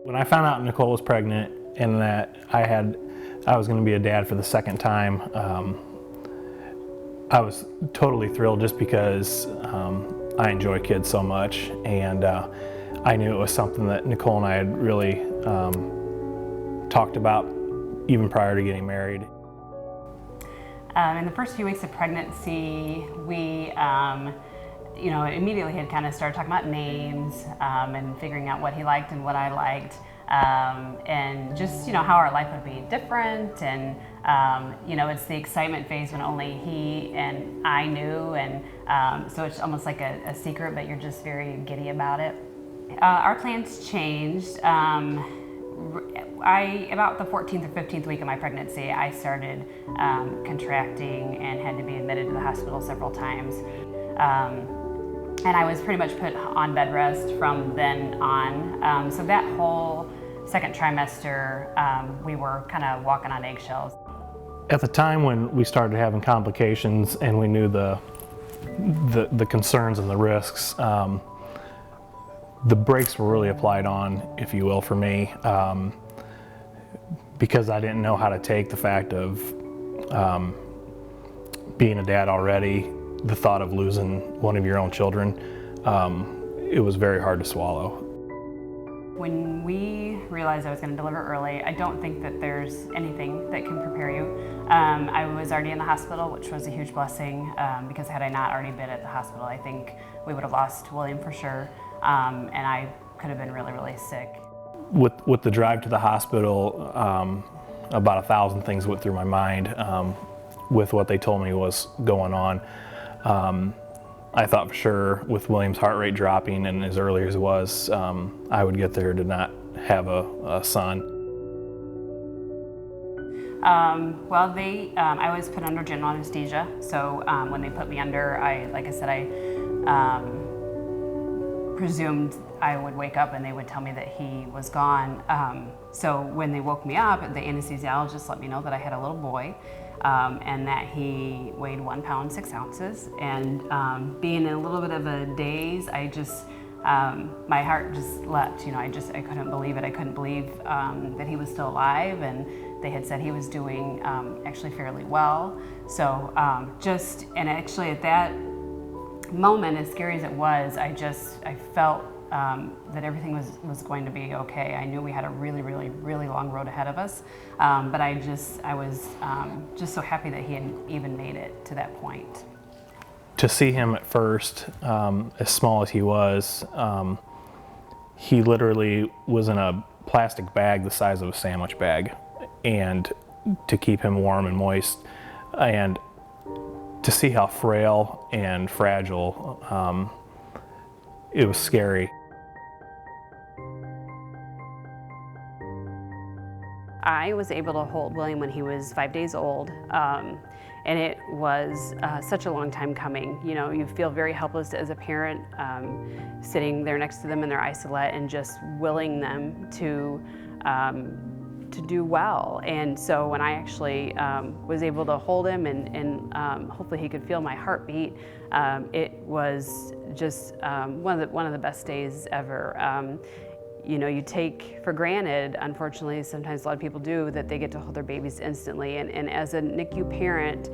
When I found out Nicole was pregnant and that I was going to be a dad for the second time, I was totally thrilled just because I enjoy kids so much, and I knew it was something that Nicole and I had really talked about even prior to getting married. In the first few weeks of pregnancy, we immediately had kind of started talking about names and figuring out what he liked and what I liked, and just how our life would be different. And it's the excitement phase when only he and I knew, and so it's almost like a secret, but you're just very giddy about it. Our plans changed. About the 14th or 15th week of my pregnancy, I started contracting and had to be admitted to the hospital several times. And I was pretty much put on bed rest from then on. So that whole second trimester, we were kind of walking on eggshells. At the time when we started having complications and we knew the concerns and the risks, the brakes were really applied on, if you will, for me, because I didn't know how to take the fact of being a dad already, the thought of losing one of your own children. It was very hard to swallow. When we realized I was going to deliver early, I don't think that there's anything that can prepare you. I was already in the hospital, which was a huge blessing, because had I not already been at the hospital, I think we would have lost William for sure. And I could have been really, really sick. With the drive to the hospital, about 1,000 things went through my mind with what they told me was going on. I thought for sure with William's heart rate dropping and as early as it was, I would get there to not have a son. I was put under general anesthesia, so when they put me under, I presumed I would wake up and they would tell me that he was gone. So when they woke me up, the anesthesiologist let me know that I had a little boy, and that he weighed 1 pound 6 ounces. And being in a little bit of a daze, my heart just leapt. I couldn't believe it. I couldn't believe that he was still alive, and they had said he was doing actually fairly well. So and actually at that moment, as scary as it was, I felt that everything was going to be okay. I knew we had a really, really, really long road ahead of us, but I was just so happy that he had even made it to that point. To see him at first, as small as he was, he literally was in a plastic bag the size of a sandwich bag, and to keep him warm and moist, and to see how frail and fragile, it was scary. I was able to hold William when he was 5 days old, and it was such a long time coming. You feel very helpless as a parent, sitting there next to them in their isolette and just willing them to do well. And so when I actually was able to hold him and hopefully he could feel my heartbeat, it was just one of the best days ever. You take for granted, unfortunately, sometimes a lot of people do, that they get to hold their babies instantly. And as a NICU parent,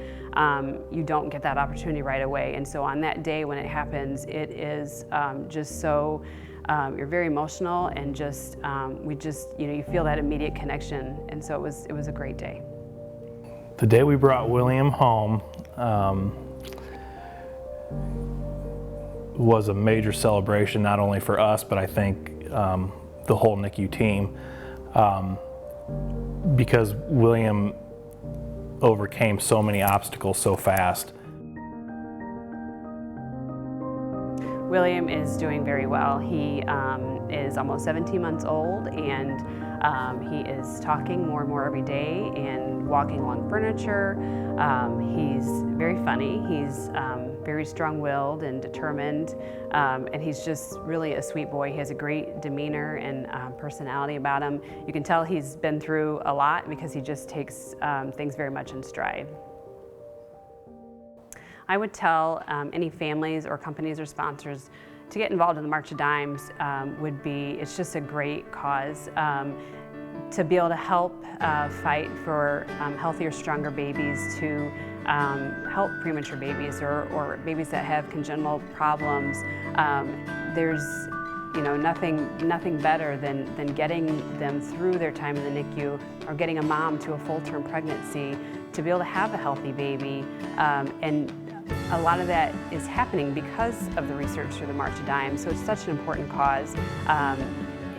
you don't get that opportunity right away. And so on that day when it happens, it is just so, you're very emotional, and you feel that immediate connection. And so it was a great day. The day we brought William home was a major celebration, not only for us, but I think the whole NICU team, because William overcame so many obstacles so fast. William is doing very well. He is almost 17 months old, and he is talking more and more every day and walking along furniture. He's very funny. He's very strong-willed and determined, and he's just really a sweet boy. He has a great demeanor and personality about him. You can tell he's been through a lot because he just takes things very much in stride. I would tell any families or companies or sponsors to get involved in the March of Dimes would be, it's just a great cause. To be able to help fight for healthier, stronger babies, to help premature babies or babies that have congenital problems. There's nothing better than getting them through their time in the NICU, or getting a mom to a full-term pregnancy to be able to have a healthy baby. And a lot of that is happening because of the research through the March of Dimes, so it's such an important cause.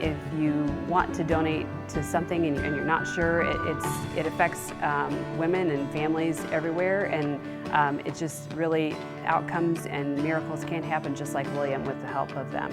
If you want to donate to something and you're not sure, it affects women and families everywhere, and it just really, outcomes and miracles can happen just like William with the help of them.